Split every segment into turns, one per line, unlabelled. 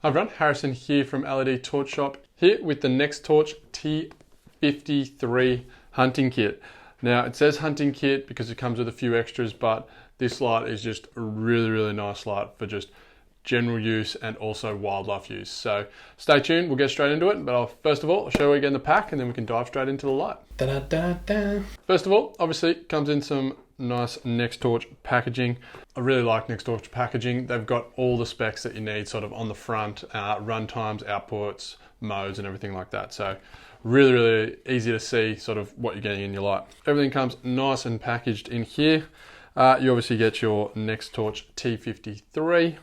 Hi everyone, Harrison here from LED Torch Shop, here with the Nextorch T53 hunting kit. Now it says hunting kit because it comes with a few extras, but this light is just a really nice light for just general use and also wildlife use. So stay tuned, we'll get straight into it, but first of all, I'll show you what you get in the pack and then we can dive straight into the light. First of all, obviously it comes in some nice Nextorch packaging. I really like Nextorch packaging. They've got all the specs that you need sort of on the front, run times, outputs, modes and everything like that. So really easy to see sort of what you're getting in your light. Everything comes nice and packaged in here. You obviously get your Nextorch T53.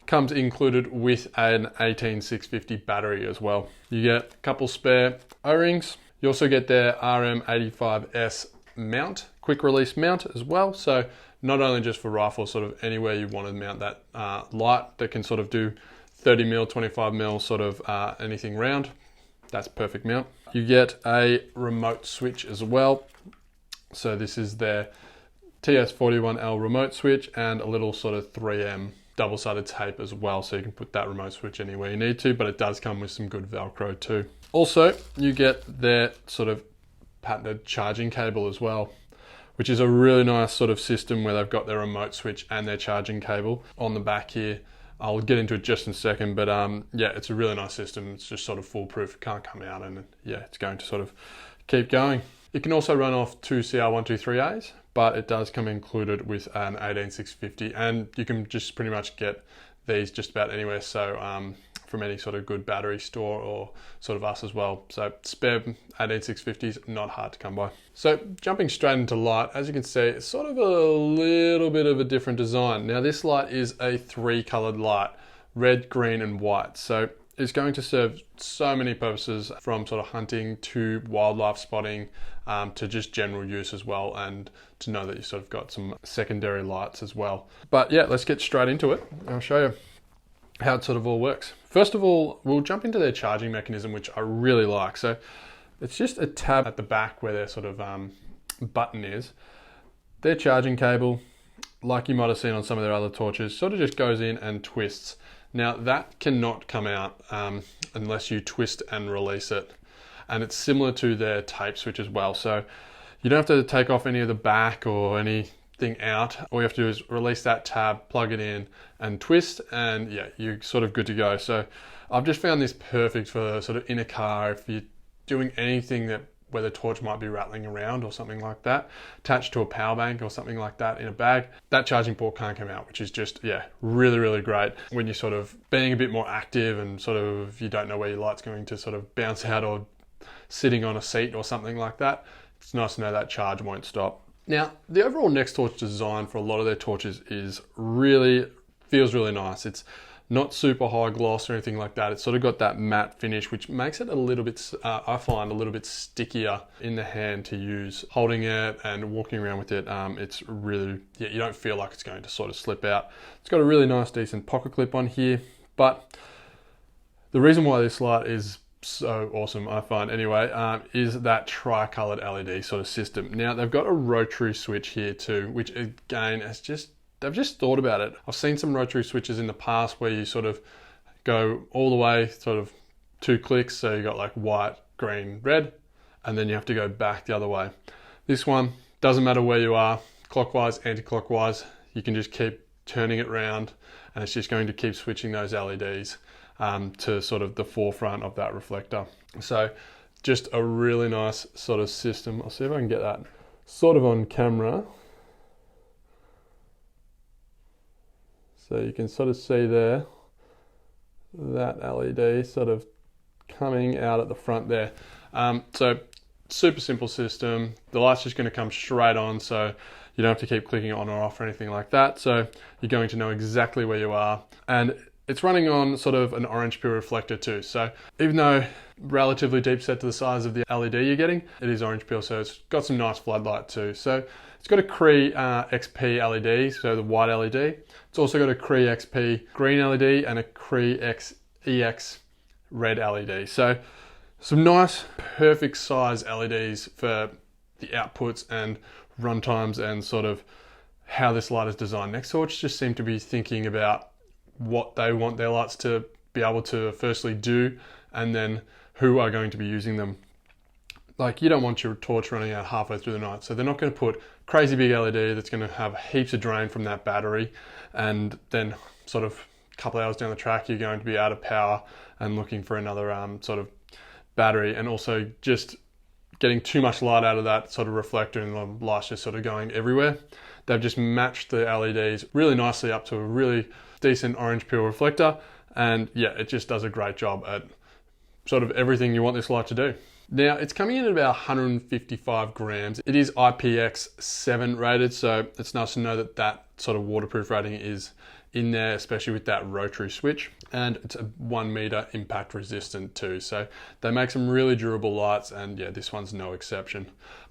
Comes included with an 18650 battery as well. You get a couple spare O-rings. You also get their RM85S mount, quick release mount as well. So not only just for rifles, sort of anywhere you want to mount that light that can sort of do 30mm, 25mm, sort of anything round. That's perfect mount. You get a remote switch as well. So this is their TS41L remote switch and a little sort of 3M double-sided tape as well, so you can put that remote switch anywhere you need to, but it does come with some good Velcro too. Also, you get their sort of patented charging cable as well, which is a really nice sort of system where they've got their remote switch and their charging cable on the back here. I'll get into it just in a second, but yeah, it's a really nice system. It's just sort of foolproof, it can't come out, and yeah, it's going to sort of keep going. It can also run off two CR123As, but it does come included with an 18650, and you can just pretty much get these just about anywhere. So from any sort of good battery store or sort of us as well. So spare 18650s, not hard to come by. So jumping straight into light, as you can see, it's sort of a little bit of a different design. Now this light is a 3-colored light, red, green and white. So it's going to serve so many purposes, from sort of hunting to wildlife spotting, to just general use as well, and to know that you sort of got some secondary lights as well. But yeah, let's get straight into it. I'll show you how it sort of all works. First of all, we'll jump into their charging mechanism, which I really like. So it's just a tab at the back where their sort of button is. Their charging cable, like you might have seen on some of their other torches, sort of just goes in and twists. Now that cannot come out unless you twist and release it. And it's similar to their tape switch as well. So you don't have to take off any of the back or anything out. All you have to do is release that tab, plug it in and twist, and yeah, you're sort of good to go. So I've just found this perfect for sort of in a car, if you're doing anything that where the torch might be rattling around or something like that, attached to a power bank or something like that in a bag, that charging port can't come out, which is just, yeah, really great. When you're sort of being a bit more active and sort of you don't know where your light's going to sort of bounce out, or sitting on a seat or something like that, it's nice to know that charge won't stop. Now, the overall Nextorch design for a lot of their torches feels really nice. It's not super high gloss or anything like that. It's sort of got that matte finish, which makes it a little bit, I find, a little bit stickier in the hand to use. Holding it and walking around with it, it's really, yeah, you don't feel like it's going to sort of slip out. It's got a really nice, decent pocket clip on here, but the reason why this light is so awesome, I find anyway, is that tri-colored LED sort of system. Now they've got a rotary switch here too, which again they've just thought about it. I've seen some rotary switches in the past where you sort of go all the way, sort of 2 clicks, so you got like white, green, red, and then you have to go back the other way. This one, doesn't matter where you are, clockwise, anti-clockwise, you can just keep turning it around and it's just going to keep switching those LEDs to sort of the forefront of that reflector. So just a really nice sort of system. I'll see if I can get that sort of on camera. So you can sort of see there, that LED sort of coming out at the front there. So super simple system. The light's just going to come straight on, so you don't have to keep clicking it on or off or anything like that. So you're going to know exactly where you are. And it's running on sort of an orange pure reflector too. So even though relatively deep set to the size of the LED you're getting, it is orange pure, so it's got some nice floodlight too. So it's got a Cree XP LED, so the white LED. It's also got a Cree XP green LED and a Cree EX red LED. So some nice perfect size LEDs for the outputs and run times and sort of how this light is designed. Nextorch just seem to be thinking about what they want their lights to be able to firstly do, and then who are going to be using them. Like, you don't want your torch running out halfway through the night, so they're not going to put crazy big LED that's going to have heaps of drain from that battery, and then sort of a couple hours down the track you're going to be out of power and looking for another sort of battery, and also just getting too much light out of that sort of reflector and the light's just sort of going everywhere. They've just matched the LEDs really nicely up to a really decent orange peel reflector, and yeah, it just does a great job at sort of everything you want this light to do. Now, it's coming in at about 155 grams. It is IPX7 rated, so it's nice to know that that sort of waterproof rating is in there, especially with that rotary switch. And it's a 1 meter impact resistant too. So they make some really durable lights, and yeah, this one's no exception.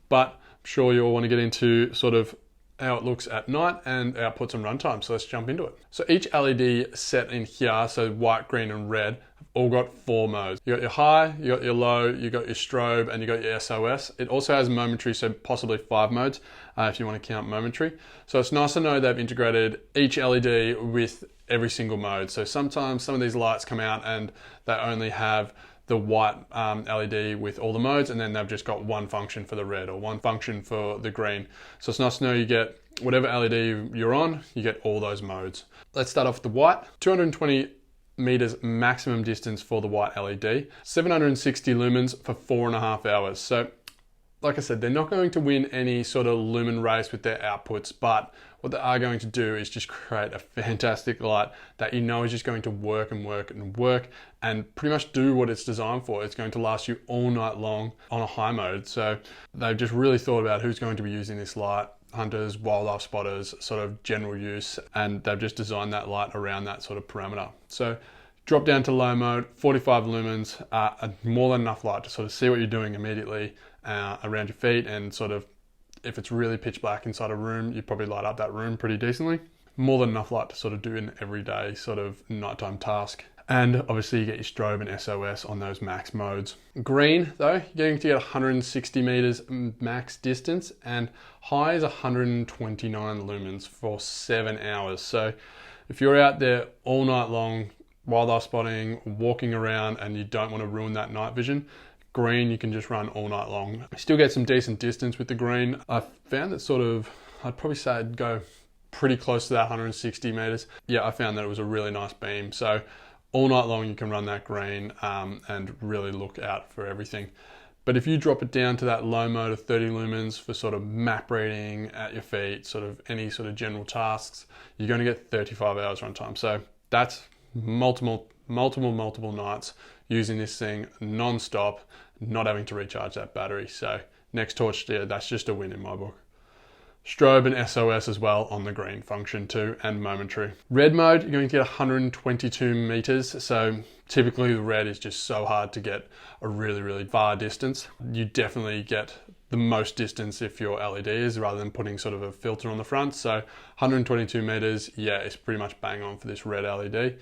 But I'm sure you all want to get into sort of how it looks at night and outputs and runtime. So let's jump into it. So each LED set in here, so white, green, and red, have all got 4 modes. You got your high, you got your low, you got your strobe, and you got your SOS. It also has momentary, so possibly 5 modes if you want to count momentary. So it's nice to know they've integrated each LED with every single mode. So sometimes some of these lights come out and they only have the white LED with all the modes, and then they've just got one function for the red or one function for the green. So it's nice to know you get whatever LED you're on, you get all those modes. Let's start off with the white. 220 meters maximum distance for the white LED, 760 lumens for 4.5 hours. So like I said, they're not going to win any sort of lumen race with their outputs, but what they are going to do is just create a fantastic light that you know is just going to work and work and work and pretty much do what it's designed for. It's going to last you all night long on a high mode. So they've just really thought about who's going to be using this light: hunters, wildlife spotters, sort of general use, and they've just designed that light around that sort of parameter. So drop down to low mode, 45 lumens, more than enough light to sort of see what you're doing immediately around your feet, and sort of if it's really pitch black inside a room, you probably light up that room pretty decently. More than enough light to sort of do an everyday sort of nighttime task. And obviously you get your strobe and SOS on those max modes. Green though, you're going to get 160 meters max distance, and high is 129 lumens for 7 hours. So if you're out there all night long, wildlife spotting, walking around, and you don't want to ruin that night vision, green you can just run all night long. Still get some decent distance with the green. I found that sort of, I'd probably say I'd go pretty close to that 160 meters. Yeah, I found that it was a really nice beam. So all night long you can run that green and really look out for everything. But if you drop it down to that low mode of 30 lumens for sort of map reading at your feet, sort of any sort of general tasks, you're going to get 35 hours runtime. So that's multiple nights using this thing non-stop, not having to recharge that battery. So Nextorch, yeah, that's just a win in my book. Strobe and SOS as well on the green function too, and momentary. Red mode, you're going to get 122 meters. So typically the red is just so hard to get a really far distance. You definitely get the most distance if your LED is, rather than putting sort of a filter on the front. So 122 meters, yeah, it's pretty much bang on for this red LED.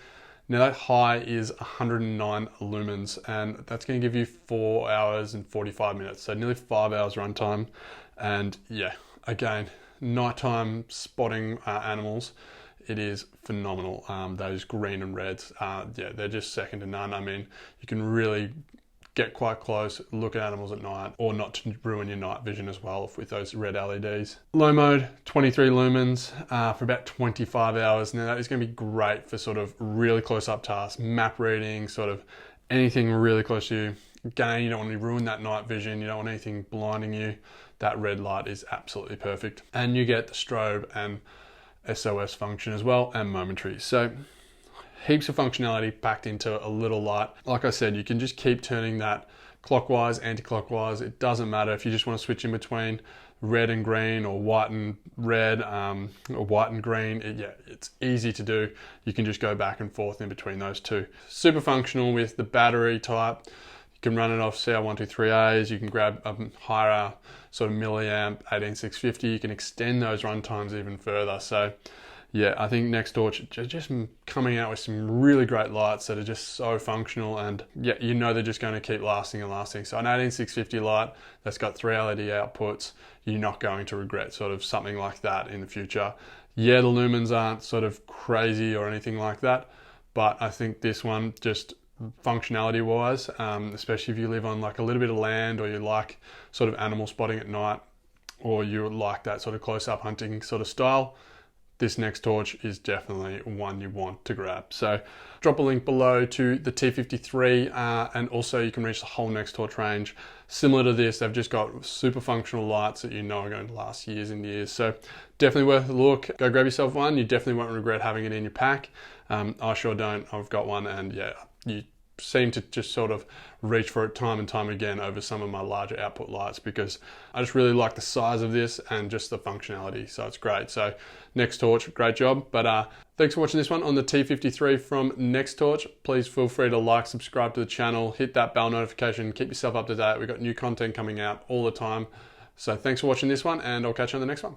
Now that high is 109 lumens, and that's going to give you 4 hours and 45 minutes. So nearly 5 hours runtime. And yeah, again, nighttime spotting animals, it is phenomenal. Those green and reds, yeah, they're just second to none. I mean, you can really get quite close, look at animals at night, or not to ruin your night vision as well with those red LEDs. Low mode, 23 lumens for about 25 hours. Now that is going to be great for sort of really close up tasks, map reading, sort of anything really close to you. Again, you don't want to ruin that night vision, you don't want anything blinding you. That red light is absolutely perfect. And you get the strobe and SOS function as well, and momentary. So heaps of functionality packed into a little light. Like I said, you can just keep turning that clockwise, anti-clockwise. It doesn't matter if you just want to switch in between red and green, or white and red, or white and green. Yeah, it's easy to do. You can just go back and forth in between those two. Super functional with the battery type. You can run it off CR123As. You can grab a higher sort of milliamp 18650. You can extend those run times even further. So yeah, I think Nextorch just coming out with some really great lights that are just so functional, and yeah, you know they're just going to keep lasting and lasting. So an 18650 light that's got 3 LED outputs, you're not going to regret sort of something like that in the future. Yeah, the lumens aren't sort of crazy or anything like that, but I think this one, just functionality wise, especially if you live on like a little bit of land, or you like sort of animal spotting at night, or you like that sort of close-up hunting sort of style, this Nextorch is definitely one you want to grab. So drop a link below to the T53, and also you can reach the whole Nextorch range. Similar to this, they've just got super functional lights that you know are going to last years and years. So definitely worth a look. Go grab yourself one. You definitely won't regret having it in your pack. I sure don't. I've got one, and yeah, you seem to just sort of reach for it time and time again over some of my larger output lights, because I just really like the size of this and just the functionality. So it's great. So Nextorch, great job. But thanks for watching this one on the T53 from Nextorch. Please feel free to like, subscribe to the channel, hit that bell notification, keep yourself up to date. We've got new content coming out all the time. So thanks for watching this one, and I'll catch you on the next one.